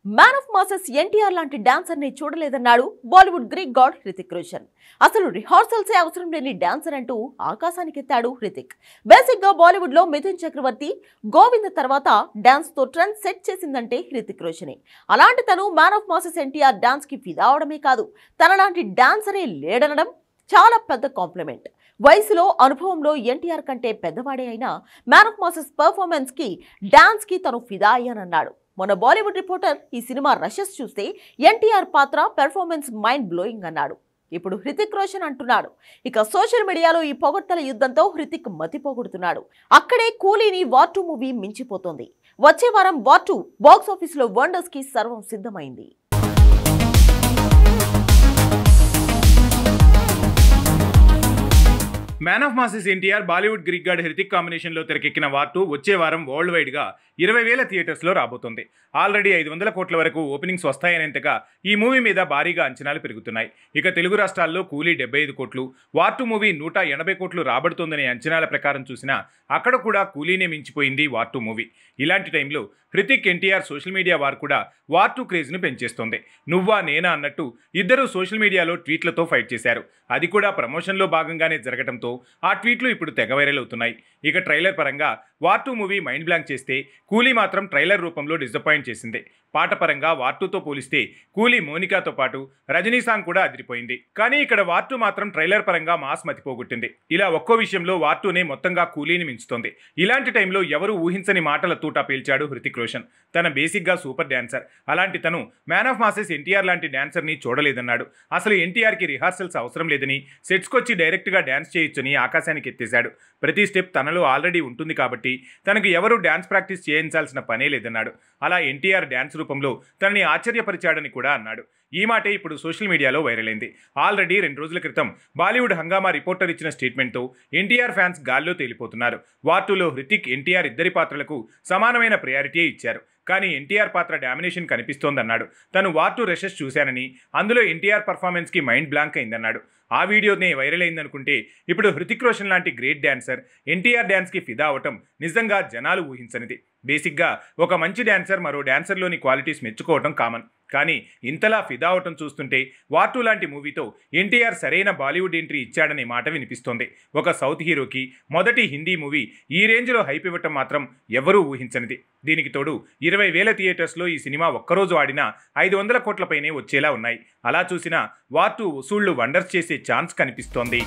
Man of masses NTR లాంటి dancer ని చూడలేదన్నాడు Bollywood Greek God Hrithik Roshan. అసలు రిహార్సల్సే అవసరం లేని డాన్సర్ అంటూ ఆకాశానికి ఎత్తాడు హృతిక్. బేసిక్ గా బాలీవుడ్ లో మిథున్ చక్రవర్తి, గోవింద తర్వాత డాన్స్ తో ట్రెండ్ సెట్ చేసిందంటే హృతిక్ రోషనే. అలాంటి తను man of masses NTR dance కి ఫిదా అవడమే కాదు, తనలాంటి డాన్సరే లేడనడం చాలా పెద్ద కాంప్లిమెంట్. వయసులో అనుభవంలో ఎన్టీఆర్ కంటే పెద్దవాడే అయినా మ్యాన్ ఆఫ్ మాసెస్ పర్ఫార్మెన్స్ కి డాన్స్ కి తను ఫిదా అయ్యానన్నాడు. మొన్న బాలీవుడ్ రిపోర్టర్ ఈ సినిమా రషెస్ చూస్తే ఎన్టీఆర్ పాత్ర పెర్ఫార్మెన్స్ మైండ్ బ్లోయింగ్ అన్నాడు. ఇప్పుడు హృతిక్ రోషన్ అంటున్నాడు. ఇక సోషల్ మీడియాలో ఈ పొగడ్తల యుద్ధంతో హృతిక్ మతి పోగొడుతున్నాడు. అక్కడే కూలీని వార్ 2 మూవీ మించిపోతోంది. వచ్చే వారం వార్ 2 బాక్స్ ఆఫీస్ లో వండర్స్ కి సర్వం సిద్ధమైంది. Man of masses NTR Bollywood Greek God Hrithik కాంబినేషన్లో తెరకెక్కిన వార్ 2 వచ్చే వారం వరల్డ్ వైడ్గా 20,000 థియేటర్స్లో రాబోతోంది. ఆల్రెడీ 500 కోట్ల వరకు ఓపెనింగ్స్ వస్తాయనేంతగా ఈ మూవీ మీద భారీగా అంచనాలు పెరుగుతున్నాయి. ఇక తెలుగు రాష్ట్రాల్లో కూలీ 75 కోట్లు, వార్ 2 మూవీ 180 కోట్లు రాబడుతోందనే అంచనాల ప్రకారం చూసినా అక్కడ కూడా కూలీనే మించిపోయింది వార్ 2 మూవీ. ఇలాంటి టైంలో Hrithik NTR social media war కూడా వార్ 2 క్రేజ్ను పెంచేస్తోంది. నువ్వా నేనా అన్నట్టు ఇద్దరు సోషల్ మీడియాలో ట్వీట్లతో ఫైట్ చేశారు. అది కూడా ప్రమోషన్లో భాగంగానే జరగడంతో ఆ ట్వీట్లు ఇప్పుడు తెగ వైరల్ అవుతున్నాయి. ఇక ట్రైలర్ పరంగా వార్ 2 మూవీ మైండ్ బ్లాంక్ చేస్తే కూలీ మాత్రం ట్రైలర్ రూపంలో డిసప్పాయింట్ చేసింది. పాట పరంగా వార్ 2తో పోలిస్తే కూలీ మోనికాతో పాటు రజనీ సాంగ్ కూడా అదిరిపోయింది. కానీ ఇక్కడ వార్ 2 మాత్రం ట్రైలర్ పరంగా మాస్ మతిపోగొట్టింది. ఇలా ఒక్కో విషయంలో వార్ 2నే మొత్తంగా కూలీని మించుతోంది. ఇలాంటి టైంలో ఎవరు ఊహించని మాటల తూటా పేల్చాడు హృతిక్ రోషన్. తన బేసిక్గా సూపర్ డాన్సర్, అలాంటి తను మ్యాన్ ఆఫ్ మాసెస్ ఎన్టీఆర్ లాంటి డాన్సర్ని చూడలేదన్నాడు. అసలు ఎన్టీఆర్కి రిహార్సల్స్ అవసరం లేదని, సెట్స్కొచ్చి డైరెక్ట్గా డాన్స్ చేయొచ్చని ఆకాశానికి ఎత్తేశాడు. ప్రతి స్టెప్ తనలో ఆల్రెడీ ఉంటుంది కాబట్టి తనకు ఎవరు డాన్స్ ప్రాక్టీస్ చేయించాల్సిన పనే లేదన్నాడు. అలా ఎన్టీఆర్ డాన్స్ రూపంలో తనని ఆశ్చర్యపరిచాడని కూడా అన్నాడు. ఈ మాటే ఇప్పుడు సోషల్ మీడియాలో వైరల్ అయింది. ఆల్రెడీ 2 రోజుల క్రితం బాలీవుడ్ హంగామా రిపోర్టర్ ఇచ్చిన స్టేట్మెంట్తో ఎన్టీఆర్ ఫ్యాన్స్ గాల్లో తేలిపోతున్నారు. వార్ 2లో హృతిక్, ఎన్టీఆర్ ఇద్దరి పాత్రలకు సమానమైన ప్రయారిటీ ఇచ్చారు. కానీ ఎన్టీఆర్ పాత్ర డామినేషన్ కనిపిస్తోందన్నాడు. తను వార్ 2 రషెస్ చూశానని, అందులో ఎన్టీఆర్ పర్ఫార్మెన్స్కి మైండ్ బ్లాంక్ అయిందన్నాడు. ఆ వీడియోనే వైరల్ అయిందనుకుంటే ఇప్పుడు హృతిక్ రోషన్ లాంటి గ్రేట్ డాన్సర్ ఎన్టీఆర్ డాన్స్కి ఫిదా అవటం నిజంగా జనాలు ఊహించనిది. బేసిక్గా ఒక మంచి డాన్సర్ మరో డాన్సర్లోని క్వాలిటీస్ మెచ్చుకోవటం కామన్. కానీ ఇంతలా ఫిదా అవటం చూస్తుంటే వార్ 2 లాంటి మూవీతో ఎన్టీఆర్ సరైన బాలీవుడ్ ఎంట్రీ ఇచ్చాడనే మాట వినిపిస్తోంది. ఒక సౌత్ హీరోకి మొదటి హిందీ మూవీ ఈ రేంజ్లో హైప్ ఇవ్వటం మాత్రం ఎవరూ ఊహించనిది. దీనికి తోడు 20,000 థియేటర్స్లో ఈ సినిమా ఒక్కరోజు ఆడినా 500 కోట్లపైనే వచ్చేలా ఉన్నాయి. అలా చూసినా వార్ 2 వసూళ్లు వండర్స్ చేసే ఛాన్స్ కనిపిస్తోంది.